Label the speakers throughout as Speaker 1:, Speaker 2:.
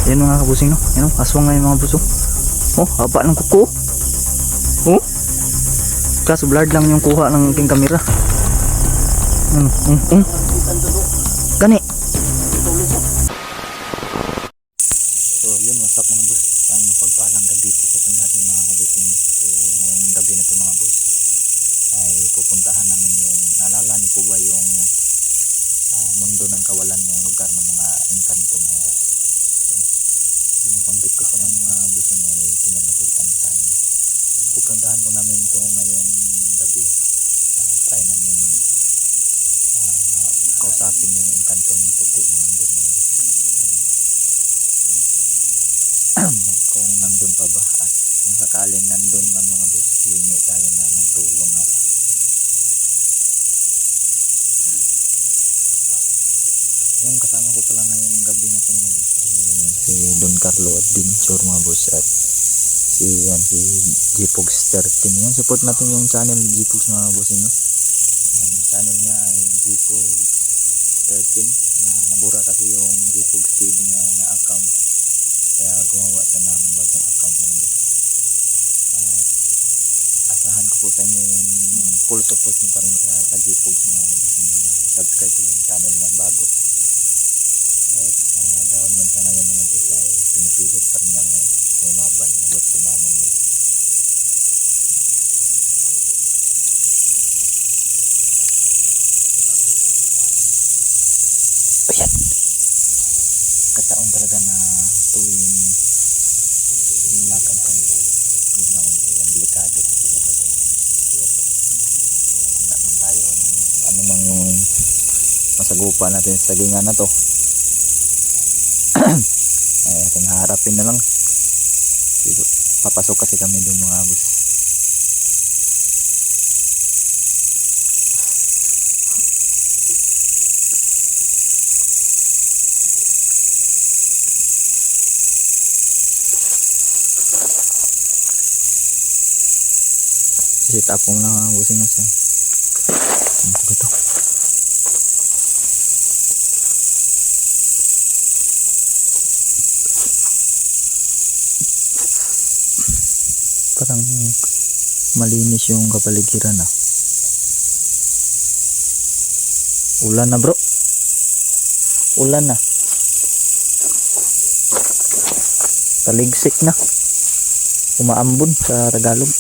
Speaker 1: Yan mga kabusing, no? Yan, aswang na yung mga buso. Oh, haba ng kuko. Oh, kaso blurred lang yung kuha ng aking kamera. Gani. So yun, what's up mga boss? Ang mapagpalang gabi po sa natin mga kabusing, no? So ngayong gabi na to mga boss ay pupuntahan namin yung, naalala ni po ba yung mundo ng kawalan, yung lugar ng mga engkanto mga boss. Binabanggit ko po ng mga busing ay kinalabutan tayo. Pupuntahan po namin ito ngayong gabi. Try namin kausapin yung engkantong puti na nandun mga bus. Kung nandun pa ba, at kung sakaling nandun man mga bus, hihingi tayo ng tulong. Yung kasama ko pala ngayong gabi na ito mga bus, si Don Carlo at Dinchor mga boss, at si Gpogs 13. Yan, support natin yung channel ni Gpogs mga boss, no? Ang channel niya ay Gpogs 13 na nabura kasi yung Gpogs TV na account, kaya gumawa siya ng bagong account mga boss. At asahan ko po sa inyo yung full support niyo pa rin sa Gpogs mga boss, na subscribe ko yung channel niya bago. Kahit down man siya ngayon mga boss, ay pinipilit pa rin niyang lumaban mga boss, bumangon mo. Ayan, kataon talaga na tuwing mulakan kayo, yun na yung delikado sa talaga. So handa lang tayo, ano mang yung masagupa natin sa tagingan na to. Ay ating harapin na lang. Papasok kasi kami doon mga boss. Kasi tapong lang ang busing nasan. Ito. Parang malinis yung kapaligiran Ulan na bro. Ulan na. Kaligsik na. Umaambon sa Tagalog.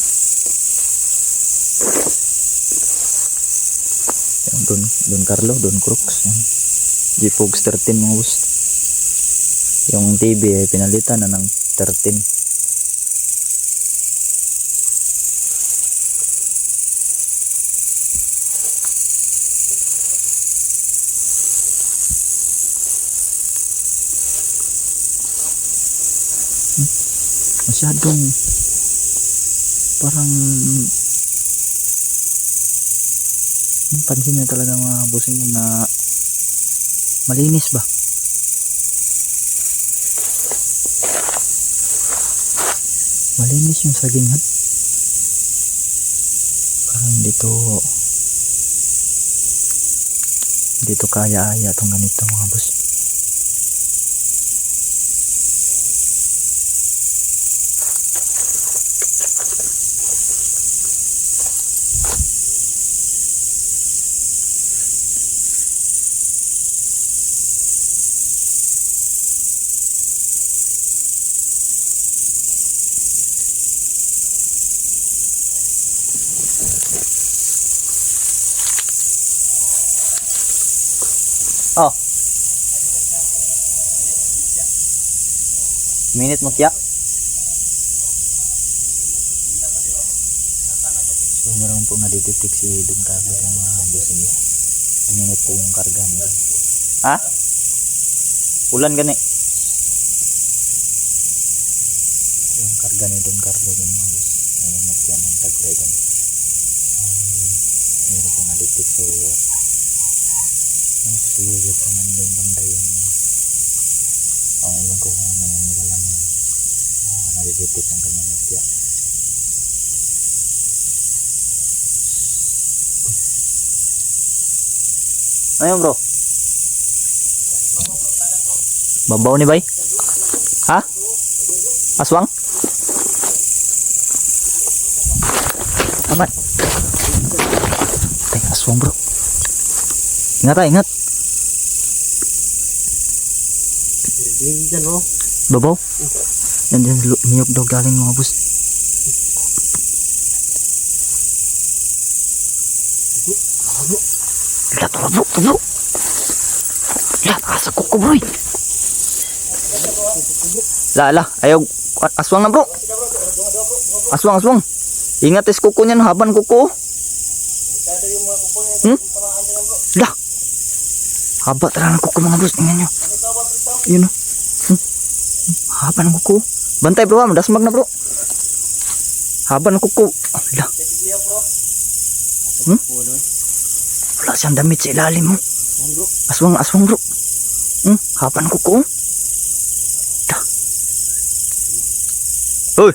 Speaker 1: Yan, Don Carlo, Don Crooks. Gpogs 13 mga boss. Yung TV ay pinalitan na ng 13. Masyadong parang pansin nyo talaga mga busing na malinis ba, malinis yung sagingan. Parang dito kaya-aya itong ganito mga boss. Oh. Minute mo kya. So meron po nadidetect si Don Carlo ng mga busing. Minute po yung karga niya. Ha? Ulan gani. Yung karga ni Don Carlo ng mga bus. Meron mo kya ng taglay din. Meron po nadidetect so siguro po nandun banda yung ang iwan ko kung ano yung nilalang yan. Nadidetect ng kanyang mutya. Ayun bro, babaw ni bay. Ha? Aswang? Aman. Tay, aswang bro. Ingat ha, ingat.
Speaker 2: Diyan bro.
Speaker 1: Babaw? Yan dyan, niyog daw galing mga boss. Lihat bro, bro. Lihat, asa kuko bro. Lah, ayaw, aswang na bro. Aswang. Ingat es kuko niyan, haban kuko. Lah. Haba talaga ng kuko mga boss, tingnan nyo. Yun o. Haba ng kuko. Bantay bro, madasmag na bro. Haba ng kuko. Lah. Wala siyang damit sa ilalim mo. Aswang bro. Haba ng kuko. Lah. Hoy.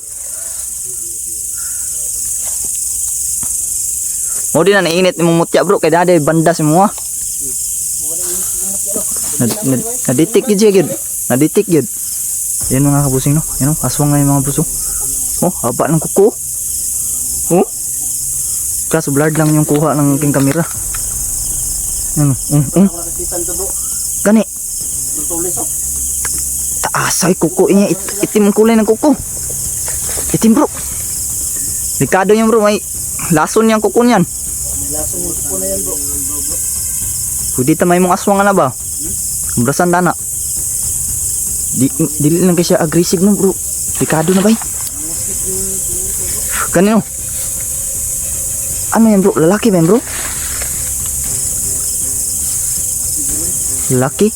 Speaker 1: Mau din na nainit ni mumutya bro, kaya dada banda semua. Naditik gid. Naditik gid. Yan mga kabusing no. Yan aswang nga yung mga buso. Oh, haba ng kuko. Oh. Kaso blurred lang yung kuha ng aking kamera. Yan. Gani. Taasay kuko niya, itim ang kulay ng kuko. Itim bro. Delikado yan bro, may lason yang kuko niyan.
Speaker 2: Lason yung kuko na yan bro.
Speaker 1: Pwede tamay mong aswang na ba? Brasan dana. Dili lang kasi aggressive no bro. Delikado na ba? Kanino? Ano yan bro? Lalaki ba yan bro? Lalaki?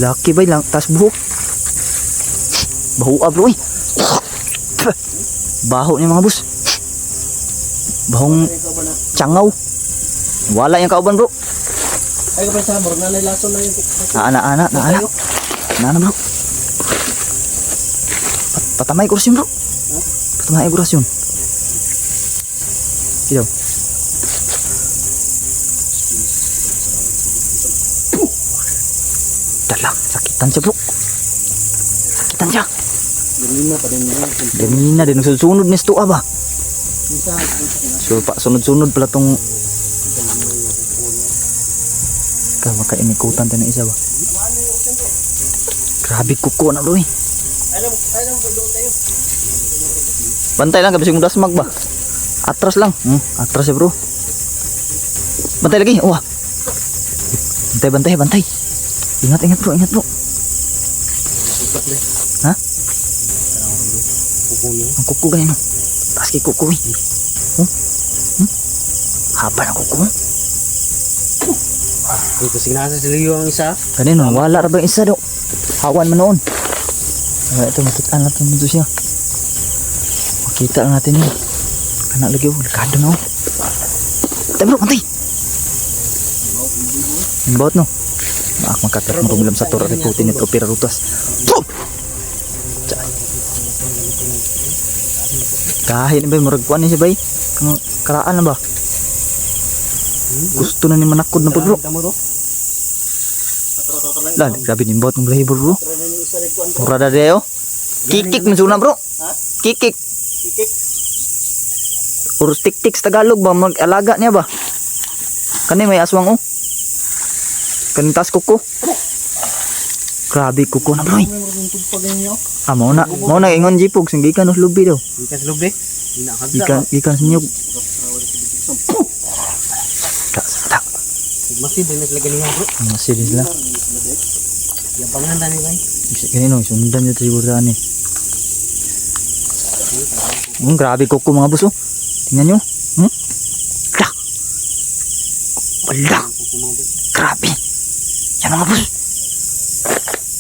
Speaker 1: Lalaki ba lang? Tas buhok? Baho bro eh. Baho niya mga boss. Bahong tsangaw. Wala yung kauban bro.
Speaker 2: Ay kapag sa bro, nalason na yung kuko.
Speaker 1: Naana bro. Patamay kurasyon bro. Patamay kurasyon. Ilaw. Dala, sakitan siya bro. Sakitan siya.
Speaker 2: Ganina pa din yun.
Speaker 1: Ganina din, nagsunod ni Sto ba? So, sunod-sunod pala tong makainikutan tayo ng isa ba? Grabe kuko na bro eh. Bantay lang, kabising mo dasmag ba? Atras lang. Atras ya bro. Bantay lagi. Wah. Bantay. Ingat bro. Ha? Ang kuko ganyan no. Taas kay kuko eh. Haba ng kuko.
Speaker 2: Dito signasa sa liyo ang isa.
Speaker 1: Kanino, wala ra ba yung isa do? Hawan man noon. Ito, makita natin dito siya. Makita natin yun. Anak lagi oh, dekado na oh. Tay bro, mantay. Imbot no. Maak makakat mo rumilom sa tora riputin ito pira rutas. Kahit ba muragkuan ni siya bay? Kang karaan na ba? Gusto na ni manakod na po bro. Lah, grabe nimbot ng balahibo bro. Mura na deo. Kikik mansuna bro. Kikik. Urus tik-tik sa Tagalog ba? Mag-alaga niya ba? Kani may aswang oh. Kanitas kuko. Grabe kuko na bro. Mau na ingon jipog sing gikan us lubi daw.
Speaker 2: Gikan sa lubi.
Speaker 1: Gikan senyug. Tak.
Speaker 2: Masih din lagi niya bro.
Speaker 1: Masih din sila.
Speaker 2: Yang pangan tani bay.
Speaker 1: Kanino sundan niya siguro ani. Grabe kuko mga boss oh. Tingnan nyo. Dah. Wala. Grabe. Yan mga boss.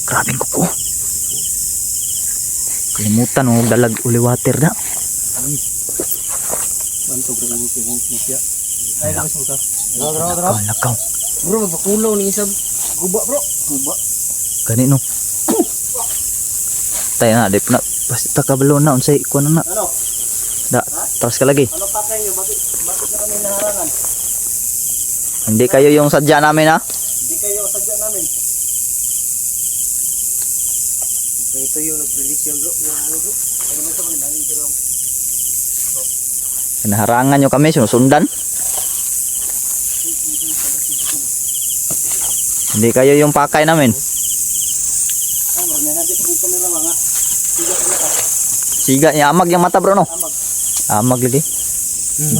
Speaker 1: Grabe kuko. Kalimutan mo dalag uli water na.
Speaker 2: Bantog ko lang yung mupya. Ay, labas mo ka.
Speaker 1: Lakaw.
Speaker 2: Bro, magpakulaw ni isang guba bro. Guba.
Speaker 1: Ganito. Tayo na, di pa na. Basta takabalo na, unsay ko na na.
Speaker 2: Ano?
Speaker 1: Da, taras ka lagi.
Speaker 2: Ano pakay nyo? Bakit na kami naharangan?
Speaker 1: Hindi kayo yung sadya namin ha?
Speaker 2: Hindi kayo sadya namin. Ito yung nag-predict yan bro. Na ano bro? Ano ba ito kung dahil bro?
Speaker 1: Naharangan nyo kami, sinusundan. Hindi kayo yung pakay namin.
Speaker 2: Marami natin kung kamera mga. Siga ka ka.
Speaker 1: Siga, amag yung mata bro no?
Speaker 2: Amag.
Speaker 1: Amag lagi.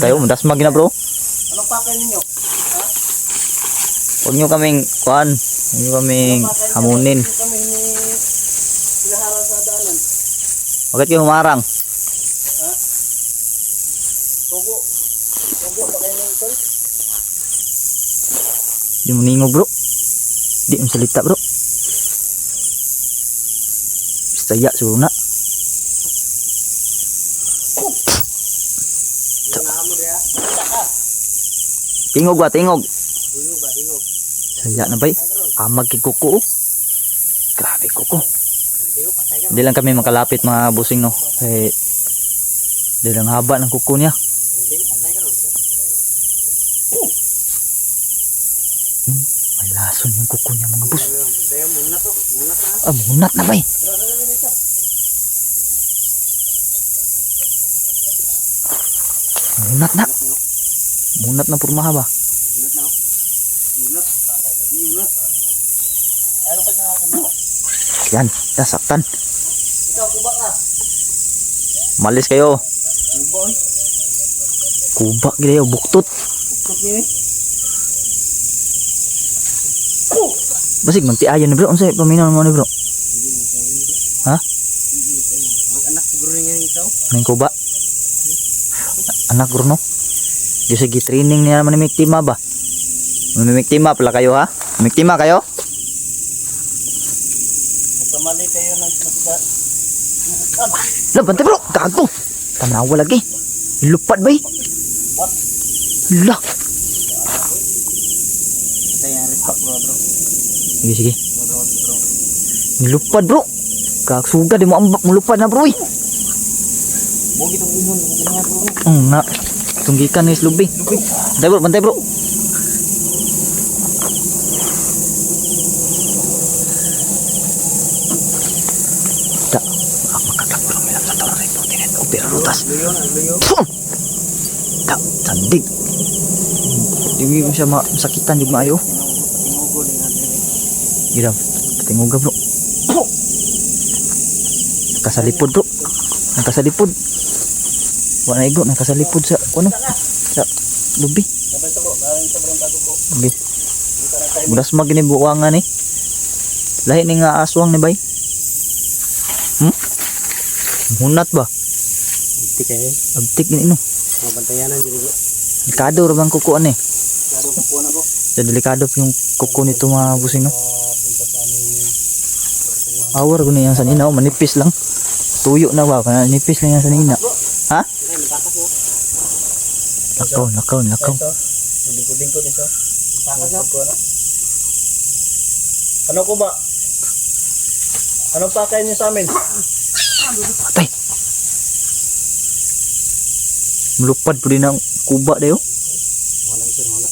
Speaker 1: Kayo, dasmag na bro.
Speaker 2: Anong pakay ninyo?
Speaker 1: Huwag nyo kaming, huwag nyo kaming hamunin.
Speaker 2: Kami ni pinaharang sa daanan.
Speaker 1: Bakit kayo humarang?
Speaker 2: Togo. Togo ba kayo ng tol?
Speaker 1: Di mo ningog bro. Di mo salita bro. Saya suruna.
Speaker 2: Yung naamo dia.
Speaker 1: Tingog ba, tingog.
Speaker 2: Tingog ba, tingog.
Speaker 1: Saya na ba amag kay kuko. Grabe kuko.
Speaker 2: Tingog patay ka.
Speaker 1: Hindi lang kami makalapit mga busing no. Eh, hindi lang haba ng kuko niya.
Speaker 2: Tingog patay ka ron.
Speaker 1: May lason yung kuko niya mga bus.
Speaker 2: Kaya muna to. Muna ka.
Speaker 1: Munat na ba eh. Munat na. Munat na purmaha ba?
Speaker 2: Unat na. Unat. Bakit tadi unat? Ano pa sa akin mo?
Speaker 1: Yan, nasaktan.
Speaker 2: Ikaw kuba ka.
Speaker 1: Malis kayo.
Speaker 2: Kuba oy.
Speaker 1: Kuba gila yung buktot.
Speaker 2: Buktot ni.
Speaker 1: Basig manti ayon ni bro. Unsay paminaw mo ni bro? Ha?
Speaker 2: Mag-anak siguro niya ikaw.
Speaker 1: Nang kuba. Anak bro no. Di sige training niya naman ni Miktima ba? Miktima pala kayo ha? Miktima kayo?
Speaker 2: Nagkamali kayo ng nagka.
Speaker 1: Lah, bantay bro. Gago. Tanawa lagi. Lupad ba eh? Lah.
Speaker 2: Kaya respect bro bro.
Speaker 1: Sige, sige.
Speaker 2: Bro bro.
Speaker 1: Lupad bro. Kagsuga di mo ambak mulupad na bro eh.
Speaker 2: Bogi tong ihon mo ganyan bro.
Speaker 1: Na. Tunggikan ni Slubi. Bantay bro. Tak. Ako makakak bro. May lang sa toro rin. Tinet. Opera rutas.
Speaker 2: Leon, Leon.
Speaker 1: Pum! Tak. Sandig. Hindi mo siya masakitan. Di maayo.
Speaker 2: Tingugo ni natin.
Speaker 1: Gila. Patinguga bro. Nakasalipod bro. Nakasalipod. Wala na igo. Nakasalipod sa ano? Sa lubi.
Speaker 2: Sabay sa bro, galing sa brontado bro.
Speaker 1: Okay.
Speaker 2: Dito na tayo.
Speaker 1: Budas mag ni buwangan ni. Lahi ni nga aswang ni bay. Munat ba?
Speaker 2: Antik eh.
Speaker 1: Abtik ni no.
Speaker 2: Mabantayanan diri bro.
Speaker 1: Delikado ra bang kukuan eh.
Speaker 2: Klaro po na bro.
Speaker 1: Sa delikado yung kuko nito mga busing no.
Speaker 2: Punta sa aming
Speaker 1: Awar ko na yan sa nina. Manipis lang. Tuyo na ba? Manipis lang yan sa nina. Ha?
Speaker 2: Ay, natakas mo.
Speaker 1: Lakaw.
Speaker 2: Ito. Lingkod-lingkod ito. Natakas mo. Ano ko ba? Anong pakay niyo sa amin?
Speaker 1: Patay. Mulupad po din ang kuba dayo.
Speaker 2: Wala sir, wala.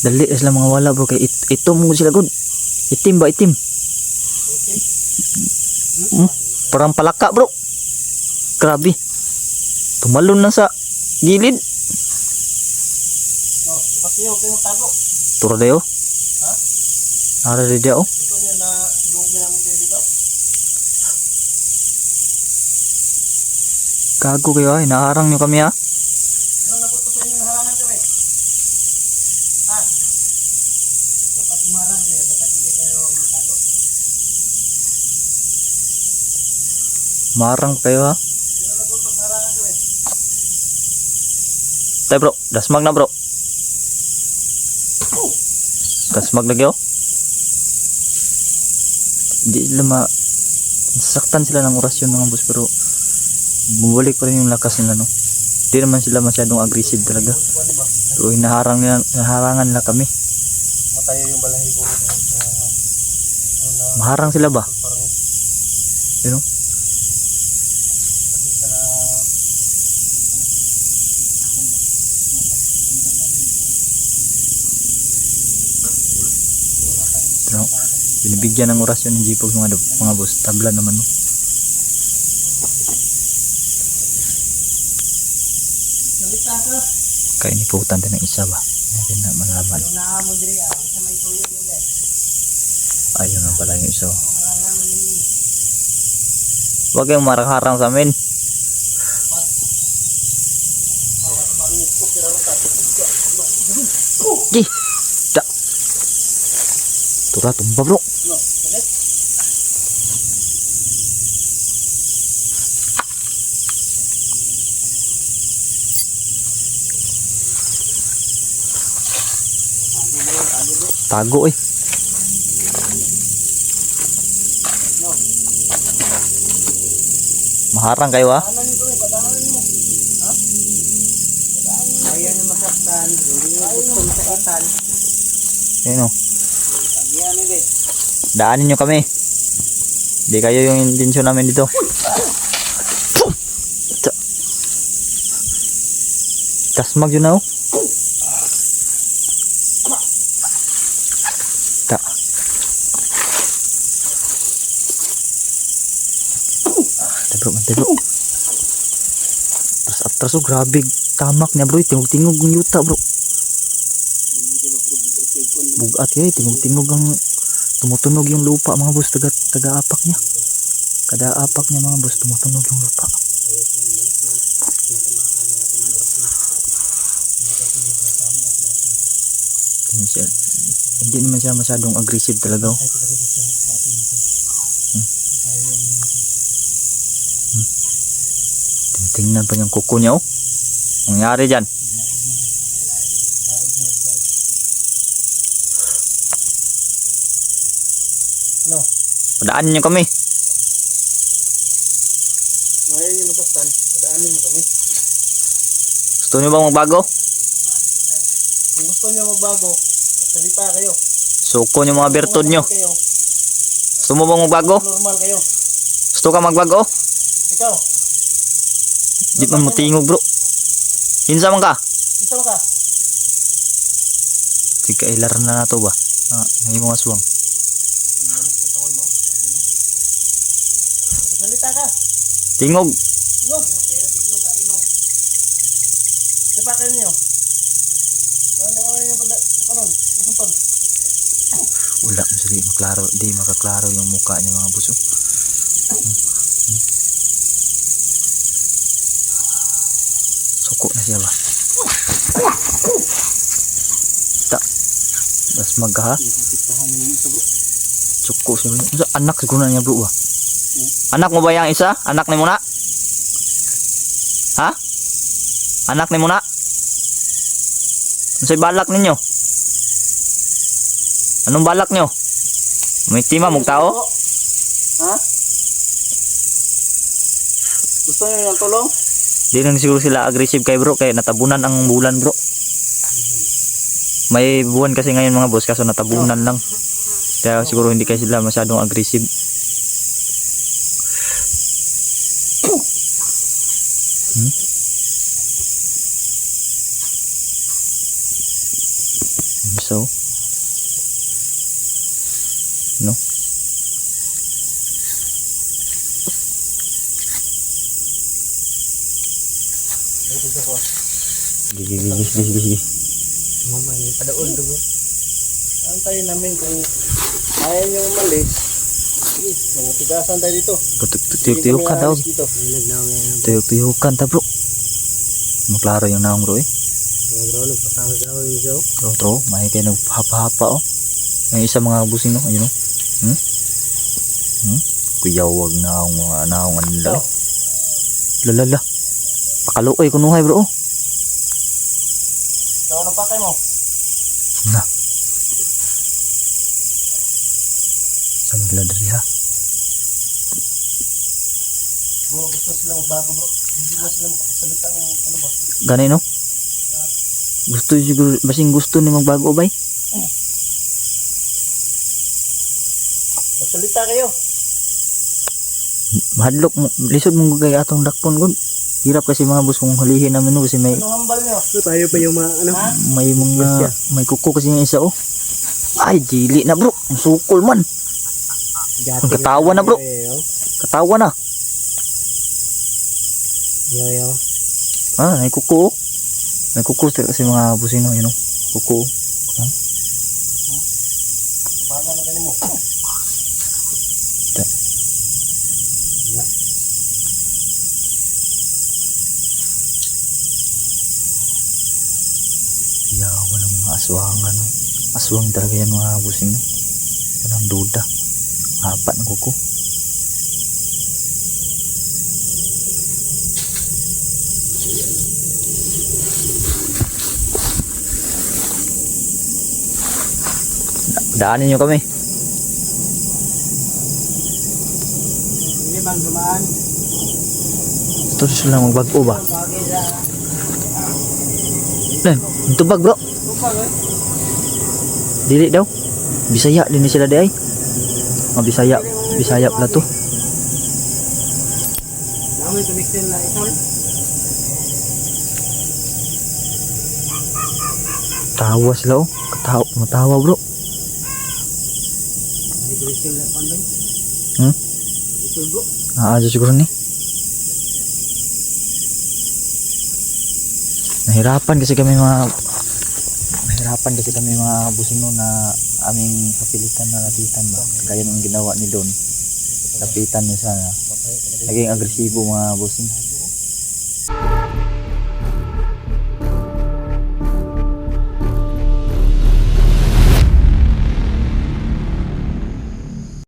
Speaker 1: Dali sila mga wala bro. Kaya ito mo sila good. Itim ba itim? Parang palaka bro. Grabe. Tumalon na sa gilid.
Speaker 2: No, tapos niyo kayo tago.
Speaker 1: Turo dayo.
Speaker 2: Ha?
Speaker 1: Ara dayo.
Speaker 2: Gusto niyo na lugin namin kayo dito?
Speaker 1: Gago kayo ay. Naharang nyo kami ha.
Speaker 2: Sino nabuto sa inyo naharangan kami? Ha? Dapat umarang kayo, dapat hindi kayo magtago.
Speaker 1: Marang kayo ha.
Speaker 2: Sino nabuto sa harangan kami?
Speaker 1: Tay bro. Dasmag na bro. Dasmag na kayo. Hindi sila nasaktan sila ng orasyon mga boss pero bumalik pa rin yung lakas nila no. Hindi naman sila masyadong aggressive talaga.
Speaker 2: Ano ba?
Speaker 1: Pero hinaharangan nila kami.
Speaker 2: Matayo yung balahibo nito sa
Speaker 1: Maharang sila ba?
Speaker 2: parang
Speaker 1: You know?
Speaker 2: sakit sa
Speaker 1: You know? bibigyan ng orasyon ng Jipogs mga boss. Tabla naman no.
Speaker 2: Salita ka.
Speaker 1: Kainiputan din ng isa ba? Natin na malaman.
Speaker 2: Ano na mo diri ah, sa may tuyo mo dai.
Speaker 1: Ayun na pala yung isa.
Speaker 2: Ang harangan mo ninyo.
Speaker 1: Huwag kayong marang-harang sa amin. Di. Da. Tura tumba bro.
Speaker 2: No, sakit.
Speaker 1: Tago eh. Maharang kayo ah.
Speaker 2: Ano nito eh, padahanan mo. Ha? Padahanan mo. Ayaw niya masaktan. Ayaw niya masaktan.
Speaker 1: Ayun o.
Speaker 2: Agihan mo be.
Speaker 1: Daanin nyo kami. Hindi kayo yung intensyon namin dito. Kasmag yun na oh. Ta. Mantay bro. Atras oh, grabe. Tamak niya bro. Tingog-tingog yung yuta bro. Bugat yun. Tingog-tingog ang tumutunog yung lupa mga boss. Taga-apak niya. Kada apak niya mga boss. Tumutunog yung lupa. Hindi naman siya masyadong aggressive talaga oh. Tingnan pa yung kuko niya oh. Nangyari dyan.
Speaker 2: Ano?
Speaker 1: Padaanin nyo kami.
Speaker 2: Ayaw niya masaktan. Padahanin mo kami.
Speaker 1: Gusto nyo bang magbago?
Speaker 2: Kung gusto niyo magbago, magsalita kayo.
Speaker 1: Suko nyo mga bertod nyo.
Speaker 2: Kayo.
Speaker 1: Gusto mo bang magbago?
Speaker 2: Normal kayo.
Speaker 1: Gusto ka magbago?
Speaker 2: Ikaw.
Speaker 1: Di man mo tingog bro. Hinsa man ka?
Speaker 2: Isa ka.
Speaker 1: Tigkailar na nato ba? Ngayon mga aswang.
Speaker 2: Salita ka.
Speaker 1: Tingog.
Speaker 2: Tingog. Tingog. Sipakan niyo. Ano kayo pagkanon? Masumpag.
Speaker 1: Wala masali maklaro. Di makaklaro yung mukha niya mga buso. Suko na siya ba? Ta. Das magha. Suko siya ba? Ano anak siguro na niya bro ba? Anak mo ba yung isa? Anak ni mo na? Ha? Anak ni mo na? Ano sa'y balak ninyo? Anong balak nyo? May tima mong tao?
Speaker 2: Ha? Gusto niyo ng tulong?
Speaker 1: Di nang siguro sila aggressive kay bro. Kaya natabunan ang bulan bro. May buwan kasi ngayon mga boss. Kaso natabunan lang. Kaya siguro hindi kayo sila masyadong aggressive. So no. Sige.
Speaker 2: Mama, ini pada undo bro. Antayin namin kung ayaw niyo umalis. Sige, magtigasan tayo dito.
Speaker 1: Tuyok-tuyukan daw.
Speaker 2: Dito.
Speaker 1: Tuyok-tuyukan ta bro. Maklaro yung naong bro eh.
Speaker 2: Bro, nagpakama daw yung show.
Speaker 1: Bro, may kayo nagpahapa-hapa oh. Yung isa mga busing no, ayun oh. Kuyawag na ang mga naong anila. Lalala. Pakaluoy kunuhay bro oh.
Speaker 2: So, ano pa kayo mo?
Speaker 1: Na. Samila dari ha.
Speaker 2: Bro, gusto sila magbago bro. Hindi na sila makasalita ng ano ba?
Speaker 1: Ganay no? Gusto siguro, basing gusto ni magbago bay?
Speaker 2: Magsalita kayo.
Speaker 1: Mahadlok mo, lisod mo kay atong dakpon gud. Hirap kasi mga boss kung hulihin namin no kasi may
Speaker 2: Anong hambal nyo? Tayo pa yung mga ano?
Speaker 1: may mga may kuko kasi yung isa oh. Ay, dili na bro. Ang sukol man.
Speaker 2: Gating
Speaker 1: Katawa na, bro.
Speaker 2: Yo,
Speaker 1: Katawa na.
Speaker 2: yo.
Speaker 1: Ah, may kuko. May kuko kasi mga busino, yun o. Kuko.
Speaker 2: Kapagan na ganin mo.
Speaker 1: Ito.
Speaker 2: Ya.
Speaker 1: Yawa ng mga aswangan. Aswang talaga yan mga busino. Walang duda. Apat na kuko. Daanin nyo kami.
Speaker 2: Ini bang dumaan?
Speaker 1: Ito sila magbago ba?
Speaker 2: Bagay sa
Speaker 1: Ito bag bro.
Speaker 2: tupag eh.
Speaker 1: Dili daw. Bisaya din sila di ay. Mga Bisaya. Bisaya pala to.
Speaker 2: Namoy connected na isang.
Speaker 1: Tawa sila oh. Matawa bro.
Speaker 2: Ay connected na pandang.
Speaker 1: Hmm?
Speaker 2: Ito bro.
Speaker 1: Aja siguro ni. Nahirapan kasi kami mga busino na aming kapilitan na lapitan ba. Kaya nung ginawa ni Don. Lapitan niya sana. Naging agresibo mga busino.